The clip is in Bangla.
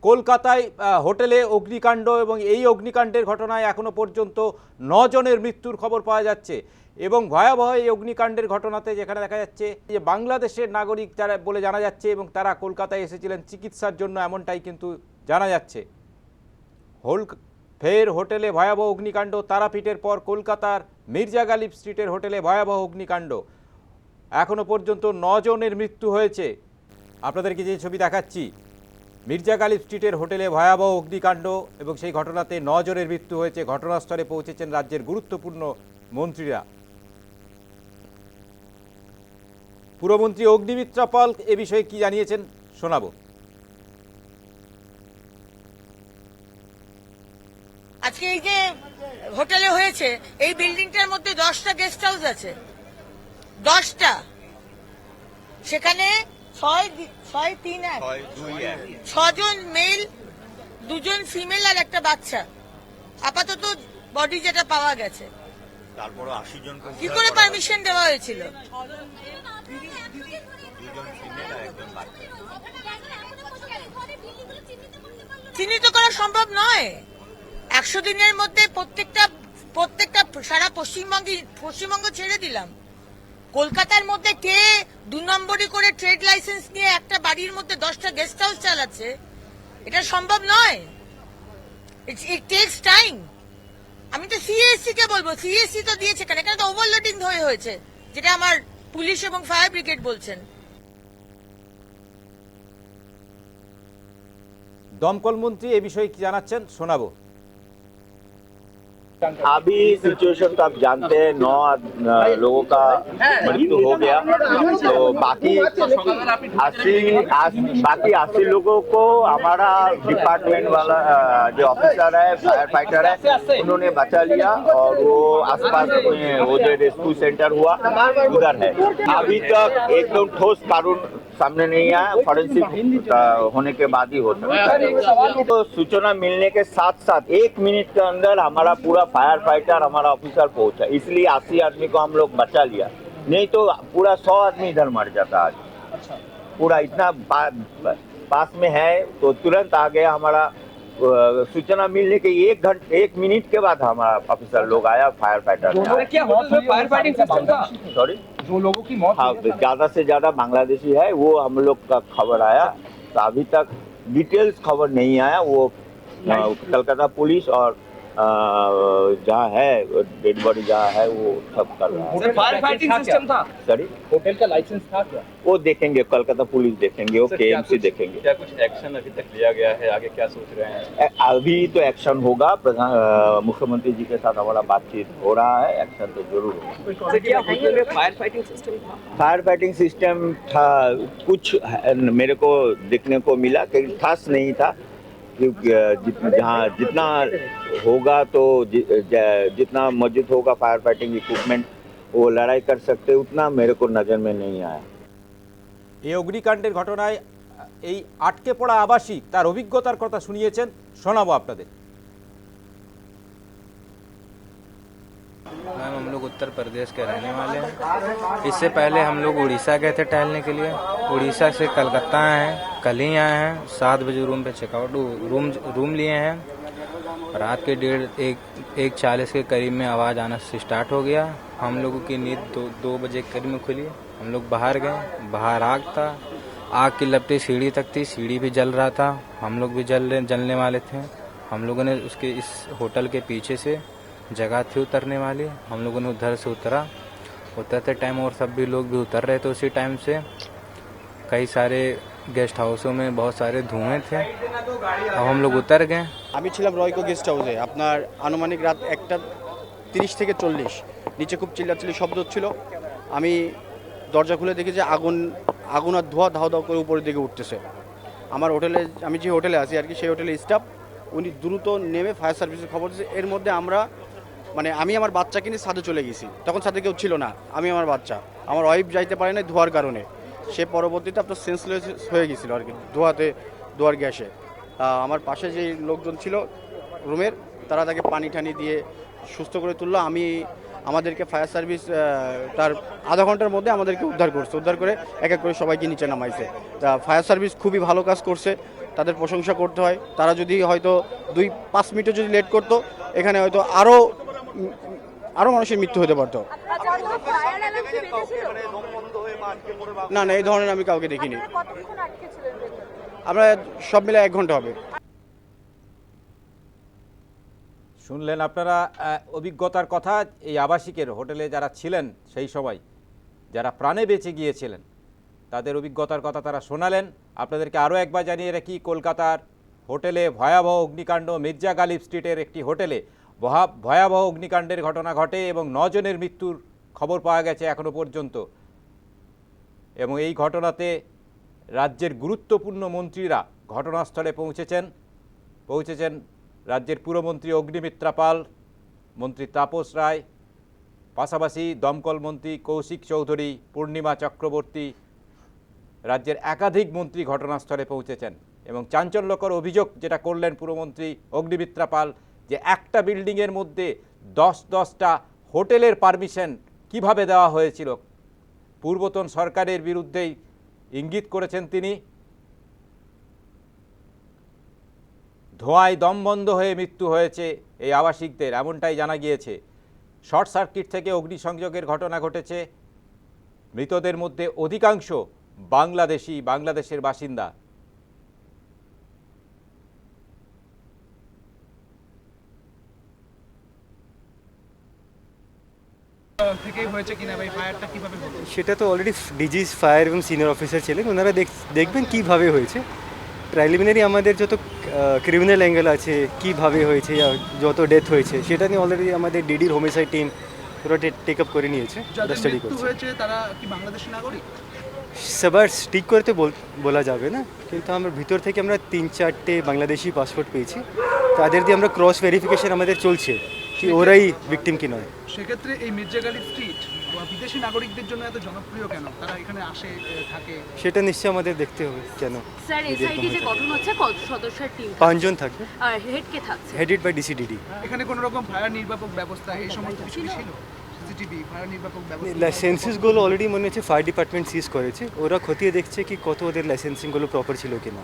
কলকাতায় হোটেলে অগ্নিকাণ্ড এবং এই অগ্নিকাণ্ডের ঘটনায় এখনো পর্যন্ত 9 জনের মৃত্যুর খবর পাওয়া যাচ্ছে এবং ভয়াবহ এই অগ্নিকাণ্ডের ঘটনাতে যেখানে দেখা যাচ্ছে যে বাংলাদেশের নাগরিক যারা বলে জানা যাচ্ছে এবং তারা কলকাতায় এসেছিলেন চিকিৎসার জন্য, এমনটাই কিন্তু জানা যাচ্ছে। ফের হোটেলে ভয়াবহ অগ্নিকাণ্ড। তারাপীঠের পর কলকাতার মির্জা গালিব স্ট্রিটের হোটেলে ভয়াবহ অগ্নিকাণ্ড। এখনো পর্যন্ত 9 জনের মৃত্যু হয়েছে। আপনাদেরকে যে ছবি দেখাচ্ছি, মির্জা গালিব স্ট্রিটের হোটেলে ভয়াবহ অগ্নিকাণ্ড এবং সেই ঘটনাতে 9 জনের মৃত্যু হয়েছে। ঘটনাস্থলে পৌঁছেছেন রাজ্যের গুরুত্বপূর্ণ মন্ত্রীরা। পুরমন্ত্রী অগ্নিমিত্রা পাল এ বিষয়ে কি জানিয়েছেন শোনাবো। আজকে এই যে হোটেলে হয়েছে, এই বিল্ডিংটার মধ্যে 10টা গেস্ট হাউস আছে, 10টা। সেখানে 6 জন মেল, 2 জন ফিমেল আর একটা বাচ্চা। আপাতত বডি যেটা পাওয়া গেছে। তারপরে 80 জন কি করে পারমিশন দেওয়া হয়েছিল? চিহ্নিত করা সম্ভব নয়। 100 দিনের মধ্যে প্রত্যেকটা সারা পশ্চিমবঙ্গ ছেড়ে দিলাম। কলকাতার মধ্যে কে 2 নম্বরই করে ট্রেড লাইসেন্স নিয়ে একটা বাড়ির মধ্যে 10টা গেস্ট হাউস চালাচ্ছে? এটা সম্ভব নয়। ইট টেকস টাইম। আমি তো সিএসসি কে বলবো, সিএসসি তো দিয়েছে, এখানে তো ওভারলোডিং হয়েছে, যেটা আমার পুলিশ এবং ফায়ার ব্রিগেড বলছেন। দমকল মন্ত্রী এ বিষয়ে কি জানাচ্ছেন শোনাবো। अभी सिचुएशन तो आप जानते हैं, 9 लोगों का मृत्यु हो गया, तो बाकी 80 लोगों को हमारा डिपार्टमेंट वाला जो ऑफिसर है, फायर फाइटर है, उन्होंने बचा लिया और वो आसपास में वो जो रेस्क्यू सेंटर हुआ उधर है। अभी तक एकदम ठोस कानून सामने नहीं आया, फॉरेंसिक होने के बाद ही हो सकता है। तो सूचना मिलने के साथ साथ 1 मिनट के अंदर हमारा पूरा फायर फाइटर, हमारा ऑफिसर पहुंचा, इसलिए 80 आदमी को हम लोग बचा लिया, नहीं तो पूरा 100 आदमी इधर मर जाता आज। पूरा इतना पास में है तो तुरंत आ गया। हमारा सूचना मिलने के 1 मिनट के बाद हमारा ऑफिसर लोग आया, फायर फाइटर। क्या फायर फाइटिंग सिस्टम था? सॉरी, जो लोगों की मौत हाँ, ज्यादा से ज्यादा बांग्लादेशी है, वो हम लोग का खबर आया, तो अभी तक डिटेल्स खबर नहीं आया। वो कलकत्ता पुलिस और जहाँ है डेड बॉडी जहाँ है वो सब कर रहा है। फायर फाइटिंग सिस्टम था? सॉरी, होटल का लाइसेंस था क्या? वो देखेंगे, कलकत्ता पुलिस देखेंगे, वो केएमसी देखेंगे। क्या कुछ एक्शन अभी तक लिया गया है? आगे क्या सोच रहे हैं? अभी तो एक्शन होगा। मुख्यमंत्री जी के साथ हमारा बातचीत हो रहा है, एक्शन तो जरूर होगा। क्या होटल में फायर फाइटिंग सिस्टम था? फायर फाइटिंग सिस्टम था, कुछ मेरे को देखने को मिला कि खास नहीं था, क्योंकि जहाँ जितना होगा तो जितना मौजूद होगा फायर फाइटिंग इक्विपमेंट, वो लड़ाई कर सकते, उतना मेरे को नज़र में नहीं आया। এই অগ্নিকাণ্ডের ঘটনায় এই আটকে পড়া আবাসিক তার অভিজ্ঞতার কথা শুনিয়েছেন, শোনাবো আপনাদের। मैम, हम लोग उत्तर प्रदेश के रहने वाले हैं। इससे पहले हम लोग उड़ीसा गए थे टहलने के लिए। उड़ीसा से कलकत्ता आए हैं, कल ही आए हैं। 7 बजे रूम पे चेकआउट रूम लिए हैं। रात के 1:40 के करीब में आवाज़ आना स्टार्ट हो गया। हम लोगों की नींद 2 बजे के करीब में खुली। हम लोग बाहर गए, बाहर आग था, आग की लपटें सीढ़ी तक थी, सीढ़ी भी जल रहा था, हम लोग भी जलने वाले थे। हम लोगों ने उसके इस होटल के पीछे से जगह थी उतरने वाली, हम लोगों ने उधर से उतरते टाइम और सब भी लोग भी उतर रहे थे। उसी टाइम से कई सारे गेस्ट हाउसों में बहुत सारे धुएं थे। अब हम लोग उतर गए। আমি ছিলাম রয়কো গেস্ট হাউসে, আপনার আনুমানিক রাত 1:30 থেকে 40। নিচে খুব চিল্লাচিল্লি শব্দ হচ্ছিল। আমি দরজা খুলে দেখি যে আগুন আর ধোঁয়া ধাও ধাও করে উপরের দিকে উঠতেছে। আমার হোটেলে, আমি যে হোটেলে আছি আর কি, সেই হোটেলের স্টাফ উনি দ্রুত নেমে ফায়ার সার্ভিসের খবর দিয়েছে। এর মধ্যে আমি আমার বাচ্চাকে নিয়ে ছাদে চলে গেছি। তখন ছাদে কেউ ছিল না, আমি আমার বাচ্চা। আমার ওয়াইফ যাইতে পারে না ধোঁয়ার কারণে। সে পরবর্তীতে আপনার সেন্সলেস হয়ে গেছিল আর কি, ধোঁয়ার গ্যাসে। আমার পাশে যে লোকজন ছিল রুমের, তারা তাকে পানি ঠানি দিয়ে সুস্থ করে তুললো। আমাদেরকে ফায়ার সার্ভিস তার আধা ঘন্টার মধ্যে আমাদেরকে উদ্ধার করে এক এক করে সবাইকে নিচে নামাইছে। তা ফায়ার সার্ভিস খুবই ভালো কাজ করছে। তাদের প্রশংসা করতে হয়। তারা যদি হয়তো 2-5 মিনিটও যদি লেট করতো, এখানে হয়তো আরও মানুষের মৃত্যু হতে পারতো। না না, এই ধরনের আমি কাউকে দেখিনি। আমরা সব মিলে 1 ঘন্টা হবে। শুনলেন আপনারা অভিজ্ঞতার কথা। এই আবাসিকের হোটেলে যারা ছিলেন সেই সময়, যারা প্রাণে বেঁচে গিয়েছিলেন, তাদের অভিজ্ঞতার কথা তারা শোনালেন। আপনাদেরকে আরও একবার জানিয়ে রাখি, কলকাতার হোটেলে ভয়াবহ অগ্নিকাণ্ড। মির্জা গালিব স্ট্রিটের একটি হোটেলে ভয়াবহ অগ্নিকাণ্ডের ঘটনা ঘটে এবং 9 জনের মৃত্যুর খবর পাওয়া গেছে এখনও পর্যন্ত। এবং এই ঘটনাতে রাজ্যের গুরুত্বপূর্ণ মন্ত্রীরা ঘটনাস্থলে পৌঁছেছেন রাজ্যের পুরমন্ত্রী অগ্নিমিত্রা পাল, মন্ত্রী তাপস রায়, পাশাপাশি দমকল মন্ত্রী কৌশিক চৌধুরী, পূর্ণিমা চক্রবর্তী, রাজ্যের একাধিক মন্ত্রী ঘটনাস্থলে পৌঁছেছেন। এবং চাঞ্চল্যকর অভিযোগ যেটা করলেন পুরমন্ত্রী অগ্নিমিত্রা পাল, যে একটা বিল্ডিংয়ের মধ্যে 10টা হোটেলের পারমিশন কিভাবে দেওয়া হয়েছিল। পূর্বতন সরকারের বিরুদ্ধেই ইঙ্গিত করেছেন তিনি। ধোঁয়ায় দমবন্ধ হয়ে মৃত্যু হয়েছে এই আবাসিকদের, এমনটাই জানা গিয়েছে। শর্ট সার্কিট থেকে অগ্নিসংযোগের ঘটনা ঘটেছে। মৃতদের মধ্যে অধিকাংশ বাংলাদেশের বাসিন্দা। সেটা তো অলরেডি ডিজি ফায়ার এবং সিনিয়র অফিসার ছিলেন, ওনারা দেখবেন কীভাবে হয়েছে। প্রিলিমিনারি আমাদের যত ক্রিমিনাল অ্যাঙ্গেল আছে, কীভাবে হয়েছে, যত ডেথ হয়েছে, সেটা নিয়ে অলরেডি আমাদের ডিডির হোমিসাইড টিম পুরো টেক আপ করে নিয়েছে, স্টাডি করছে। তারা কি বাংলাদেশি নাগরিক? সবার স্টিক করতে বলা যাবে না, কিন্তু আমরা ভিতর থেকে আমরা 3-4টে বাংলাদেশি পাসপোর্ট পেয়েছি। তাদের দিয়ে আমরা ক্রস ভেরিফিকেশন আমাদের চলছে কি ওরাই ভিকটিম কি নয়। সেক্ষেত্রে এই মির্জা গালিব স্ট্রিট বিদেশি নাগরিকদের জন্য এত জনপ্রিয় কেন? তারা এখানে আসে থাকে, সেটা নিশ্চয়ই আমাদের দেখতে হবে কেন। স্যার, এসআইটি যে গঠন হচ্ছে, কত সদস্যের টিম? 5 জন থাকবে। আর হেড কে থাকছে? Headed by DCDD. এখানে কোনো রকম ফায়ার নির্বাপক ব্যবস্থা এই সমস্ত কিছু ছিল? সিসিটিভি ফায়ার নির্বাপক ব্যবস্থা, লাইসেন্সেসগুলো অলরেডি মনে হচ্ছে ফায়ার ডিপার্টমেন্ট সিজ করেছে। ওরা খতিয়ে দেখছে কি কত ওদের লাইসেন্সিংগুলো প্রপার ছিল কিনা।